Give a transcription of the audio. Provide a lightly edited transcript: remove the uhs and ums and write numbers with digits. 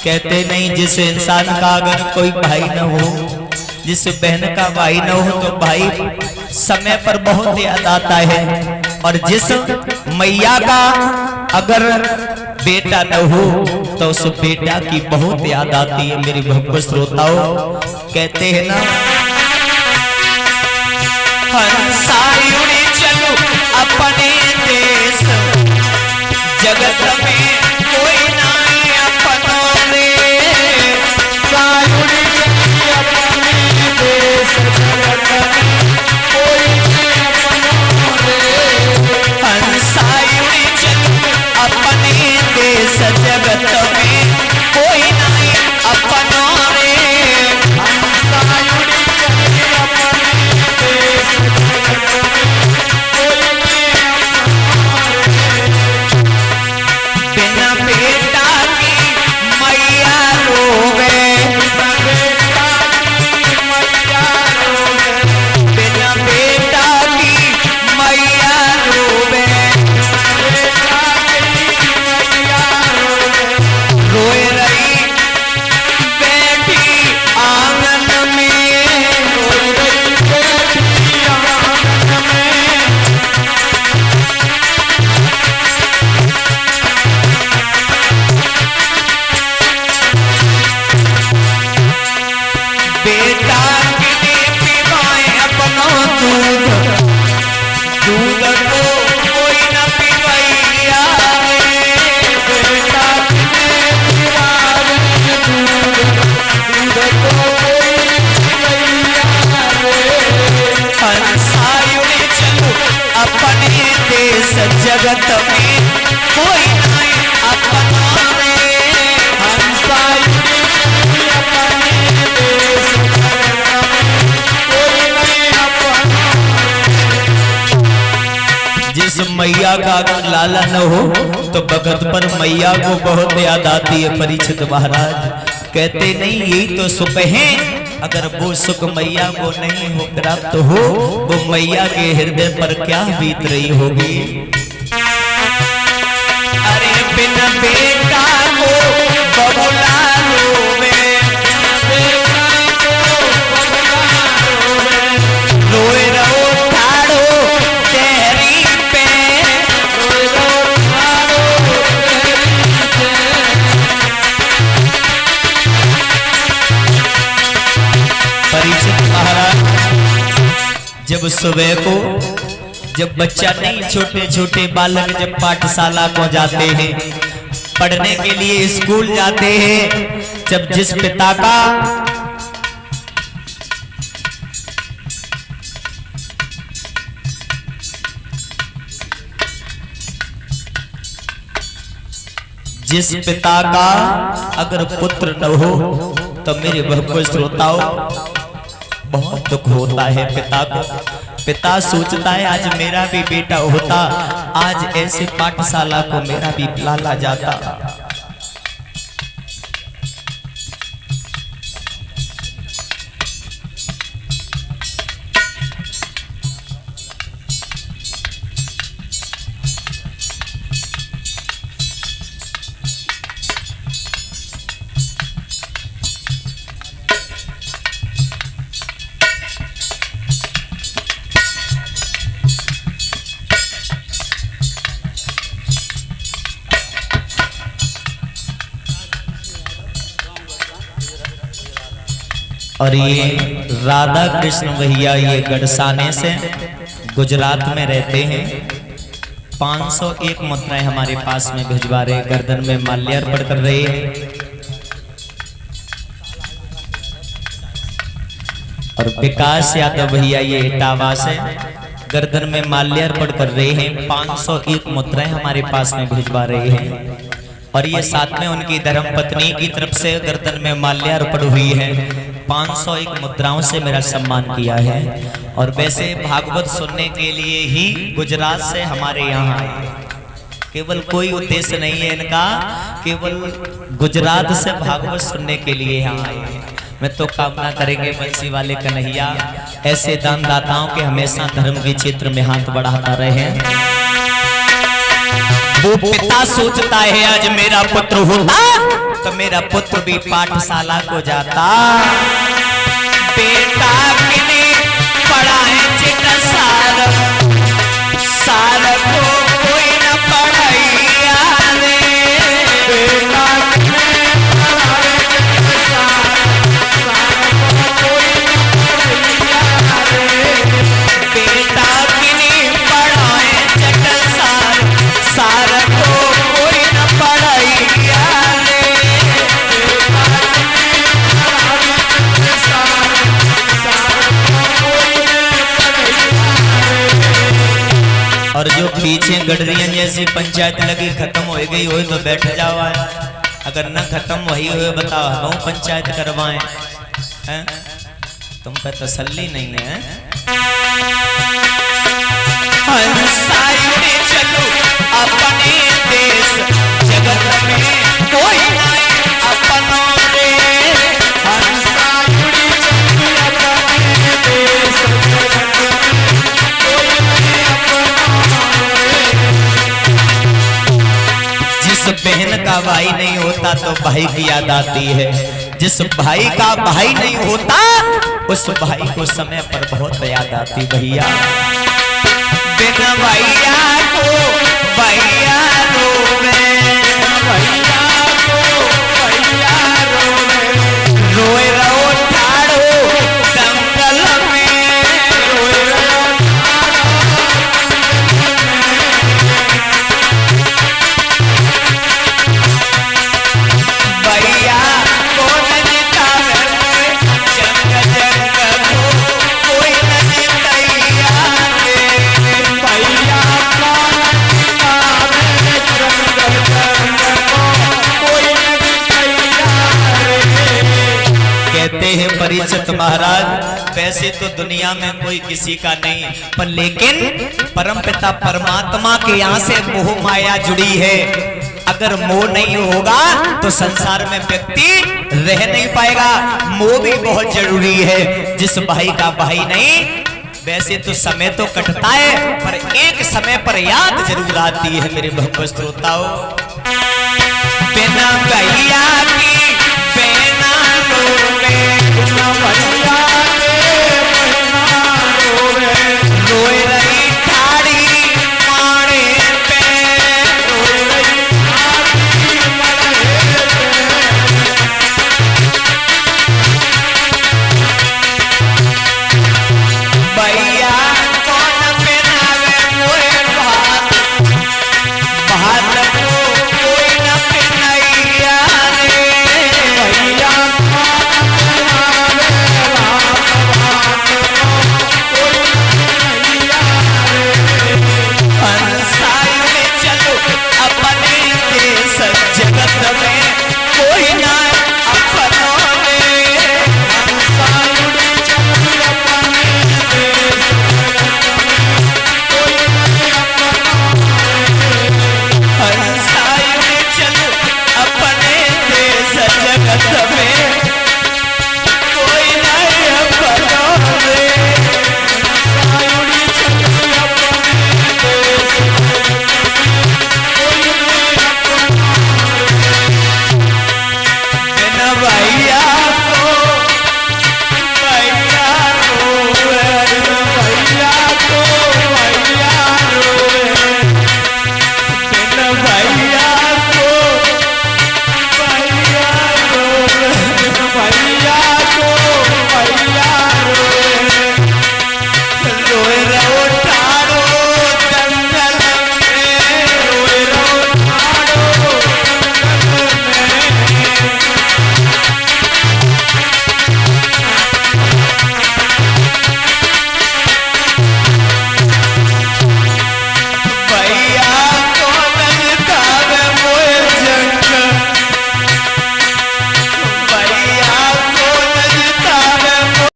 कहते नहीं जिस इंसान का अगर कोई भाई न हो, जिस बहन का भाई न हो तो भाई समय पर बहुत याद आता है, और जिस मैया का अगर बेटा न हो तो उस बेटा की बहुत याद आती है। मेरी भक्त श्रोताओं, कहते हैं ना, हंसायुड़ी चलो अपने देश, जगत में कोई नहीं अपनों रे। सायुड़ी चलो अपने देश, जगत में कोई नहीं अपनों रे। हंसायुड़ी चलो अपने देश, जगत में कोई नहीं अपनों रे। हंसायुड़ी चलो अपने देश, बिना बेटा की मैया रोवे, बिना बेटा की मैया रोवे, रोए रही बेटी आंगन में, रोए रही बेटी आंगन में। बेटा के लिए पिवाए अपना दूध, दूध को कोई न पिवैया रे। बेटा के लिए पिवाए दूध, दूध को कोई न पिवैया रे। हंसायुड़ी चलो अपने देश, जगत में कोई नहीं अपना रे। हंसायुड़ी अपने देश, जिस मैया का अगर लाला न हो तो भगत पर मैया को बहुत याद आती है। परीक्षित महाराज कहते नहीं, यही तो सुख है, अगर वो सुख मैया को नहीं हो प्राप्त हो, वो मैया के हृदय पर क्या बीत रही होगी। अरे बिन बेटा को बबुला रोवे, रोए रहो ठाड़ो तेरी पे, रोए रहो ठाड़ो तेरी पे। परीक्षित महाराज जब सुबह को जब बच्चा नहीं छोटे छोटे बालक जब पाठशाला को जाते हैं पढ़ने के लिए स्कूल जाते हैं, जब जिस पिता का जिस पिता का अगर पुत्र न हो तो मेरे भक्तों श्रोताओं बहुत दुख होता है पिता को। पिता सोचता है आज मेरा भी बेटा होता, आज ऐसे पाठशाला को मेरा भी लाला जाता। और ये राधा कृष्ण भैया ये गढ़साने से गुजरात में रहते हैं। 501 मुद्राएं हमारे पास में भिजवा रहे, गर्दन में माल्यार्पण कर रहे हैं। और विकास यादव भैया ये इटावा से गर्दन में माल्यार्पण कर रहे हैं। 501 मुद्राएं हमारे पास में भिजवा रहे हैं। और ये साथ में उनकी धर्मपत्नी की तरफ से गर्दन में माल्यार्पण हुई है। 501 मुद्राओं से मेरा सम्मान किया है। और वैसे भागवत सुनने के लिए ही गुजरात से हमारे यहाँ आए, केवल कोई उद्देश्य नहीं है इनका, केवल गुजरात से भागवत सुनने के लिए यहाँ आए हैं। मैं तो कामना करेंगे बंसी वाले कन्हैया ऐसे दानदाताओं के हमेशा धर्म के क्षेत्र में हाथ बढ़ाता रहे। वो पिता सोचता है आज मेरा पुत्र होता तो मेरा पुत्र भी पाठशाला को जाता। बेटा किने पढ़ाए चिट सार, सार को कोई न पढ़ाइया रे। बेटा किने पढ़ाए चिट सार, सार को कोई न पढ़ाइया रे। बेटा किने पढ़ाए चिट सार, सार को कोई न पढ़ाइया रे। और जो पीछे गडरियन जैसी पंचायत लगी खत्म हो गई हो तो बैठ जाओ, अगर न खत्म वही हुए बताओ हम पंचायत करवाएं हैं? तुम पे तसल्ली नहीं है। चलो अपने देश जगत में कोई नहीं अपनों रे। जिस बहन का भाई नहीं होता तो भाई की याद आती है। जिस भाई का भाई नहीं होता उस भाई को समय पर बहुत याद आती। भैया बिन भैया को भैया रोवे, भैया को भैया रोवे। रोए रहो ठाड़ो दंगल में, रोए रहो भैया को नजीता जंग जंग को कोई नजीतैया रे। भैया को नजीता जंग जंग को कोई नजीतैया रे। कहते हैं परीक्षित महाराज वैसे तो दुनिया में कोई किसी का नहीं, पर लेकिन परमपिता परमात्मा के यहाँ से मोह माया जुड़ी है। अगर मोह नहीं होगा तो संसार में व्यक्ति रह नहीं पाएगा। मोह भी बहुत जरूरी है। जिस भाई का भाई नहीं, वैसे तो समय तो कटता है पर एक समय पर याद जरूर आती है मेरे भक्त श्रोताओं। बिना भैया की